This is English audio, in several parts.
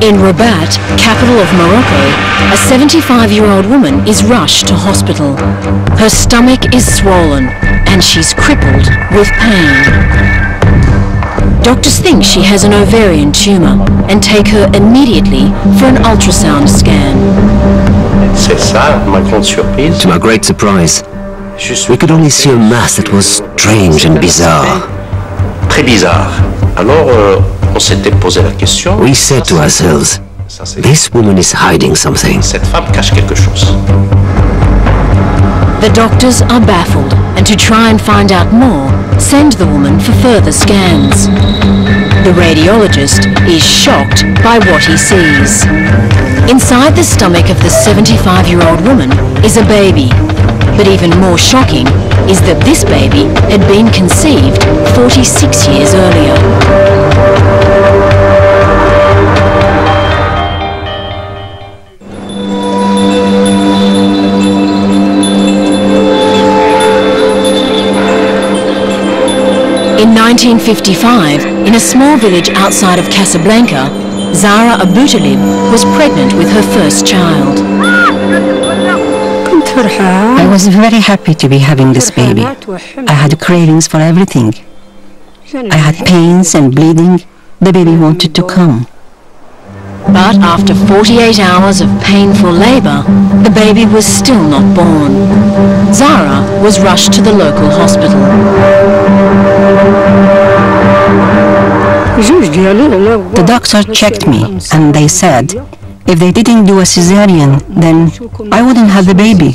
In Rabat, capital of Morocco, a 75-year-old woman is rushed to hospital. Her stomach is swollen and she's crippled with pain. Doctors think she has an ovarian tumour and take her immediately for an ultrasound scan. To my great surprise, we could only see a mass that was strange and bizarre. We said to ourselves, this woman is hiding something. The doctors are baffled and to try and find out more, send the woman for further scans. The radiologist is shocked by what he sees. Inside the stomach of the 75-year-old woman is a baby. But even more shocking is that this baby had been conceived 46 years earlier. In 1955, in a small village outside of Casablanca, Zara Aboutalib was pregnant with her first child. I was very happy to be having this baby. I had cravings for everything. I had pains and bleeding. The baby wanted to come. But after 48 hours of painful labour, the baby was still not born. Zara was rushed to the local hospital. The doctor checked me and they said, if they didn't do a cesarean, then I wouldn't have the baby.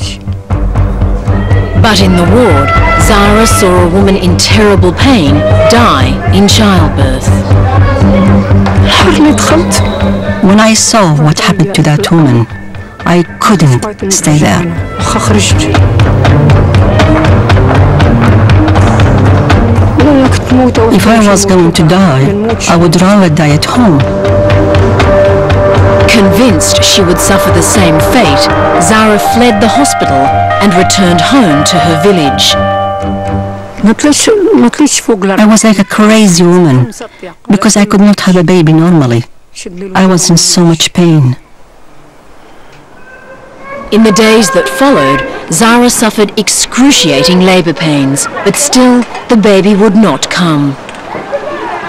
But in the ward, Zara saw a woman in terrible pain die in childbirth. When I saw what happened to that woman, I couldn't stay there. If I was going to die, I would rather die at home. Convinced she would suffer the same fate, Zara fled the hospital and returned home to her village. I was like a crazy woman because I could not have a baby normally. I was in so much pain. In the days that followed, Zara suffered excruciating labour pains, but still the baby would not come.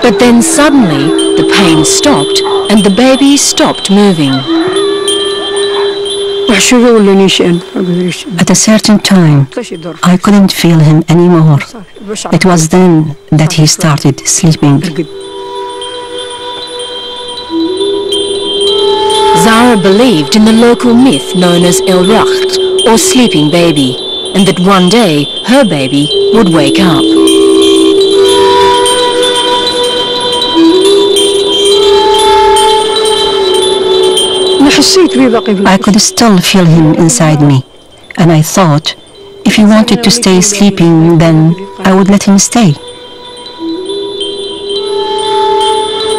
But then suddenly the pain stopped and the baby stopped moving. At a certain time, I couldn't feel him anymore. It was then that he started sleeping. Zara believed in the local myth known as El Rakht, or sleeping baby, and that one day her baby would wake up. I could still feel him inside me, and I thought, if he wanted to stay sleeping, then I would let him stay.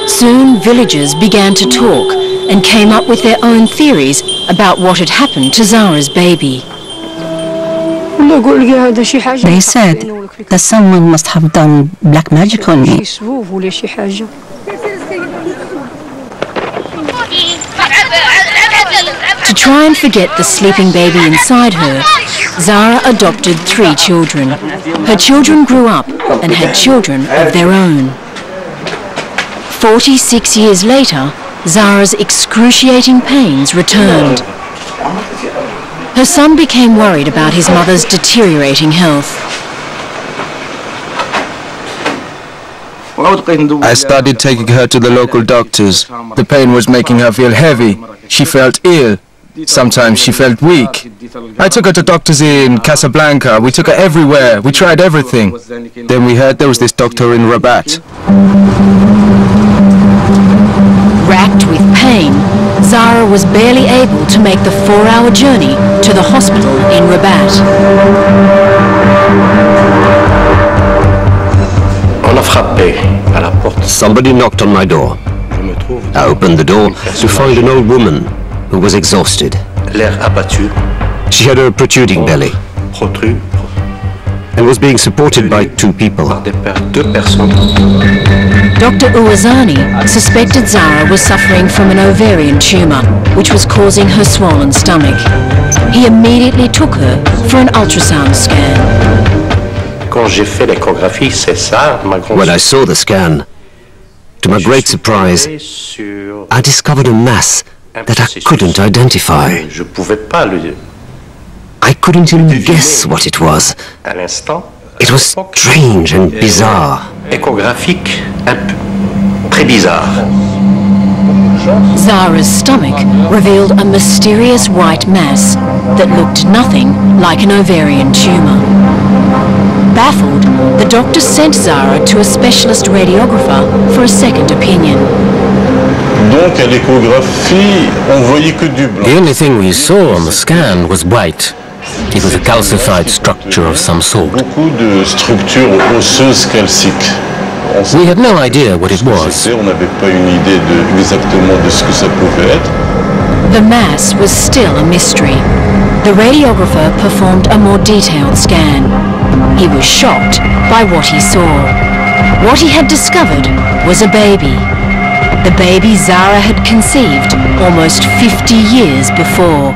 Soon villagers began to talk and came up with their own theories about what had happened to Zara's baby. They said that someone must have done black magic on me. To try and forget the sleeping baby inside her, Zara adopted 3 children. Her children grew up and had children of their own. 46 years later, Zara's excruciating pains returned. Her son became worried about his mother's deteriorating health. I started taking her to the local doctors. The pain was making her feel heavy. She felt ill. Sometimes she felt weak. I took her to doctors in Casablanca. We took her everywhere. We tried everything. Then we heard there was this doctor in Rabat. Racked with pain, Zara was barely able to make the 4-hour journey to the hospital in Rabat. Somebody knocked on my door. I opened the door to find an old woman who was exhausted. She had a protruding belly and was being supported by 2 people. Dr. Uwazani suspected Zara was suffering from an ovarian tumour, which was causing her swollen stomach. He immediately took her for an ultrasound scan. When I saw the scan, to my great surprise, I discovered a mass that I couldn't identify. I couldn't even guess what it was. It was strange and bizarre. Zara's stomach revealed a mysterious white mass that looked nothing like an ovarian tumour. Baffled, the doctor sent Zara to a specialist radiographer for a second opinion. The only thing we saw on the scan was white. It was a calcified structure of some sort. We had no idea what it was. The mass was still a mystery. The radiographer performed a more detailed scan. He was shocked by what he saw. What he had discovered was a baby. The baby Zara had conceived almost 50 years before.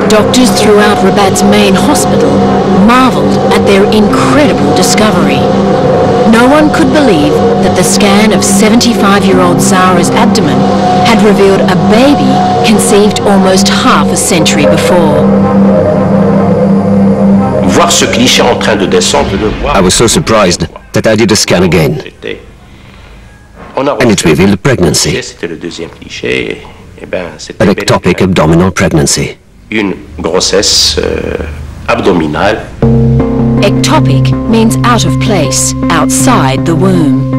Doctors throughout Rabat's main hospital marveled at their incredible discovery. No one could believe that the scan of 75-year-old Zara's abdomen had revealed a baby conceived almost half a century before. I was so surprised that I did a scan again. And it revealed a pregnancy. An ectopic abdominal pregnancy. Une grossesse abdominale. Ectopic means out of place, outside the womb.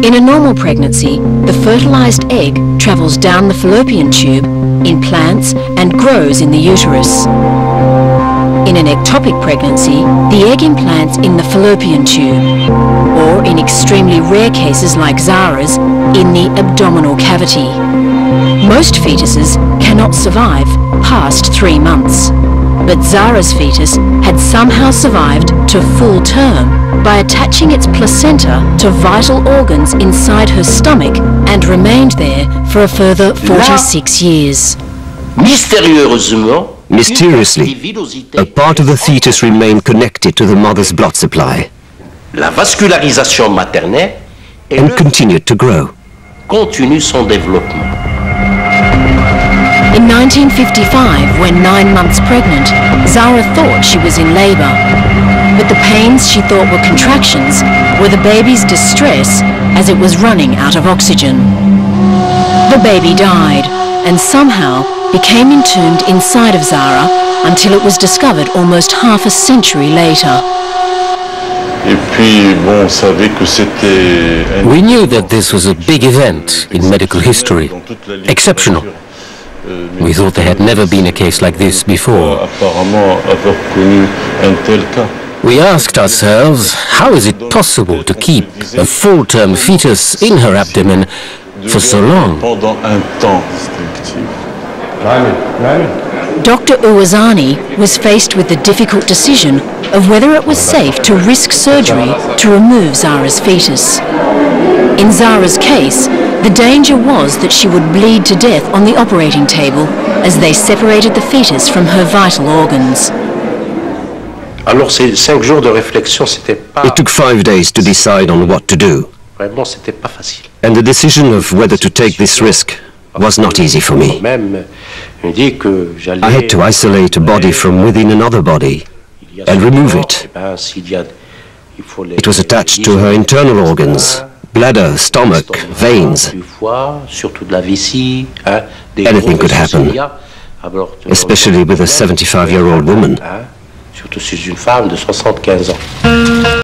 In a normal pregnancy, the fertilized egg travels down the fallopian tube, implants, and grows in the uterus. In an ectopic pregnancy, the egg implants in the fallopian tube, or in extremely rare cases like Zara's, in the abdominal cavity. Most fetuses cannot survive past 3 months, but Zara's fetus had somehow survived to full term by attaching its placenta to vital organs inside her stomach and remained there for a further 46 years. Mysteriously, a part of the fetus remained connected to the mother's blood supply and continued to grow. In 1955, when 9 months pregnant, Zara thought she was in labour. But the pains she thought were contractions were the baby's distress as it was running out of oxygen. The baby died and somehow became entombed inside of Zara until it was discovered almost half a century later. We knew that this was a big event in medical history, exceptional. We thought there had never been a case like this before. We asked ourselves, how is it possible to keep a full-term fetus in her abdomen for so long? Dr. Uwazani was faced with the difficult decision of whether it was safe to risk surgery to remove Zara's fetus. In Zara's case, the danger was that she would bleed to death on the operating table as they separated the fetus from her vital organs. It took 5 days to decide on what to do. And the decision of whether to take this risk was not easy for me. I had to isolate a body from within another body and remove it. It was attached to her internal organs, bladder, stomach, veins. Anything could happen, especially with a 75-year-old woman.